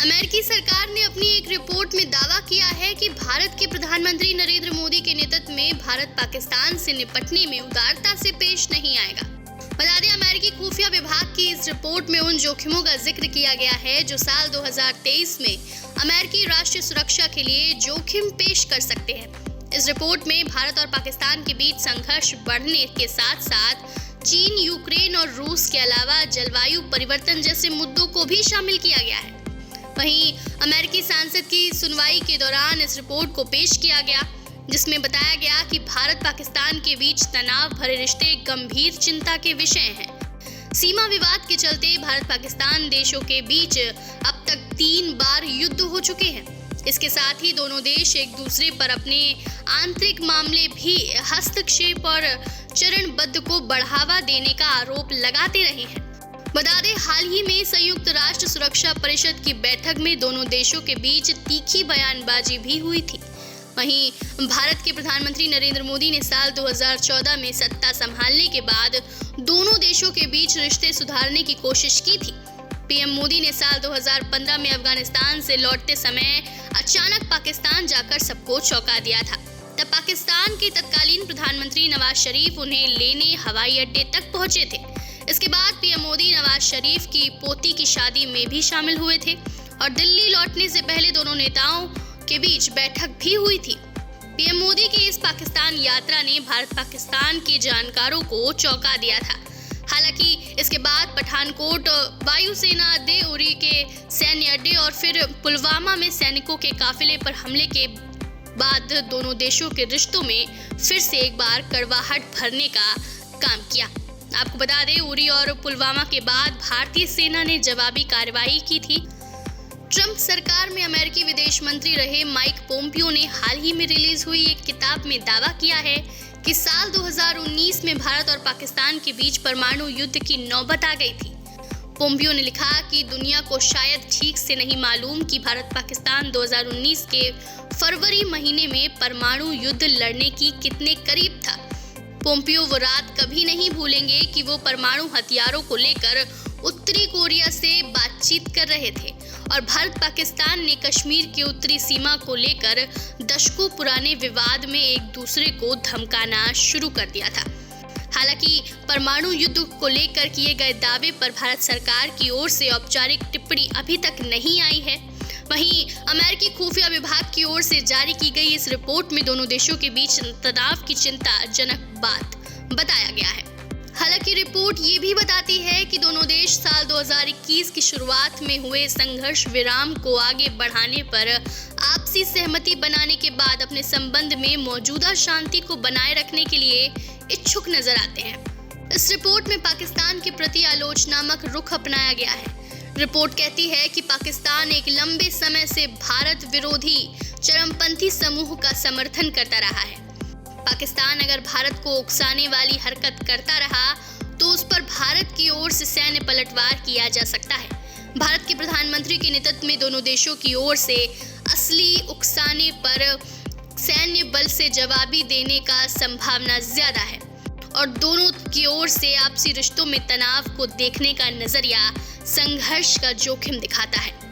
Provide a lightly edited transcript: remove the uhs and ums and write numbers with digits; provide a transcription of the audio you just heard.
अमेरिकी सरकार ने अपनी एक रिपोर्ट में दावा किया है कि भारत के प्रधानमंत्री नरेंद्र मोदी के नेतृत्व में भारत पाकिस्तान से निपटने में उदारता से पेश नहीं आएगा। बता दें, अमेरिकी खुफिया विभाग की इस रिपोर्ट में उन जोखिमों का जिक्र किया गया है जो साल 2023 में अमेरिकी राष्ट्रीय सुरक्षा के लिए जोखिम पेश कर सकते हैं। इस रिपोर्ट में भारत और पाकिस्तान के बीच संघर्ष बढ़ने के साथ साथ चीन, यूक्रेन और रूस के अलावा जलवायु परिवर्तन जैसे मुद्दों को भी शामिल किया गया है। वहीं अमेरिकी सांसद की सुनवाई के दौरान इस रिपोर्ट को पेश किया गया, जिसमें बताया गया कि भारत पाकिस्तान के बीच तनाव भरे रिश्ते गंभीर चिंता के विषय हैं। सीमा विवाद के चलते भारत पाकिस्तान देशों के बीच अब तक 3 बार युद्ध हो चुके हैं। इसके साथ ही दोनों देश एक दूसरे पर अपने आंतरिक मामले भी हस्तक्षेप और चरणबद्ध को बढ़ावा देने का आरोप लगाते रहे हैं। बता दें, हाल ही में संयुक्त राष्ट्र सुरक्षा परिषद की बैठक में दोनों देशों के बीच तीखी बयानबाजी भी हुई थी। वहीं भारत के प्रधानमंत्री नरेंद्र मोदी ने साल 2014 में सत्ता संभालने के बाद दोनों देशों के बीच रिश्ते सुधारने की कोशिश की थी। पीएम मोदी ने साल 2015 में अफगानिस्तान से लौटते समय अचानक पाकिस्तान जाकर सबको चौंका दिया था। तब पाकिस्तान के तत्कालीन प्रधानमंत्री नवाज शरीफ उन्हें लेने हवाई अड्डे तक पहुंचे थे। इसके बाद पीएम मोदी नवाज शरीफ की पोती की शादी में भी शामिल हुए थे और दिल्ली लौटने से पहले दोनों नेताओं के बीच बैठक भी हुई थी। पीएम मोदी की इस पाकिस्तान यात्रा ने भारत पाकिस्तान के जानकारों को चौंका दिया था। हालांकि इसके बाद पठानकोट वायुसेना अड्डे, उरी के सैन्य अड्डे और फिर पुलवामा में सैनिकों के काफिले पर हमले के बाद दोनों देशों के रिश्तों में फिर से एक बार कड़वाहट भरने का काम किया। आपको बता दें, उरी और पुलवामा के बाद भारतीय सेना ने जवाबी कार्रवाई की थी। ट्रंप सरकार में अमेरिकी विदेश मंत्री रहे माइक पोम्पियो ने हाल ही में रिलीज हुई एक किताब में दावा किया है कि साल 2019 में भारत और पाकिस्तान के बीच परमाणु युद्ध की नौबत आ गई थी। पोम्पियो ने लिखा कि दुनिया को शायद ठीक से नहीं मालूम कि भारत पाकिस्तान 2019 के फरवरी महीने में परमाणु युद्ध लड़ने की कितने करीब था। पोम्पियो वो रात कभी नहीं भूलेंगे कि वो परमाणु हथियारों को लेकर उत्तरी कोरिया से बातचीत कर रहे थे और भारत पाकिस्तान ने कश्मीर की उत्तरी सीमा को लेकर दशकों पुराने विवाद में एक दूसरे को धमकाना शुरू कर दिया था। हालांकि परमाणु युद्ध को लेकर किए गए दावे पर भारत सरकार की ओर से औपचारिक टिप्पणी अभी तक नहीं आई है। वहीं अमेरिकी खुफिया विभाग की ओर से जारी की गई इस रिपोर्ट में दोनों देशों के बीच तनाव की चिंताजनक बात बताया गया है। हालांकि रिपोर्ट ये भी बताती है कि दोनों देश साल 2021 की शुरुआत में हुए संघर्ष विराम को आगे बढ़ाने पर आपसी सहमति बनाने के बाद अपने संबंध में मौजूदा शांति को बनाए रखने के लिए इच्छुक नजर आते हैं। इस रिपोर्ट में पाकिस्तान के प्रति आलोचनात्मक रुख अपनाया गया है। रिपोर्ट कहती है कि पाकिस्तान एक लंबे समय से भारत विरोधी चरमपंथी समूह का समर्थन करता रहा है। पाकिस्तान अगर भारत को उकसाने वाली हरकत करता रहा तो उस पर भारत की ओर से सैन्य पलटवार किया जा सकता है। भारत के प्रधानमंत्री के नेतृत्व में दोनों देशों की ओर से असली उकसाने पर सैन्य बल से जवाबी देने का संभावना ज्यादा है और दोनों की ओर से आपसी रिश्तों में तनाव को देखने का नजरिया संघर्ष का जोखिम दिखाता है।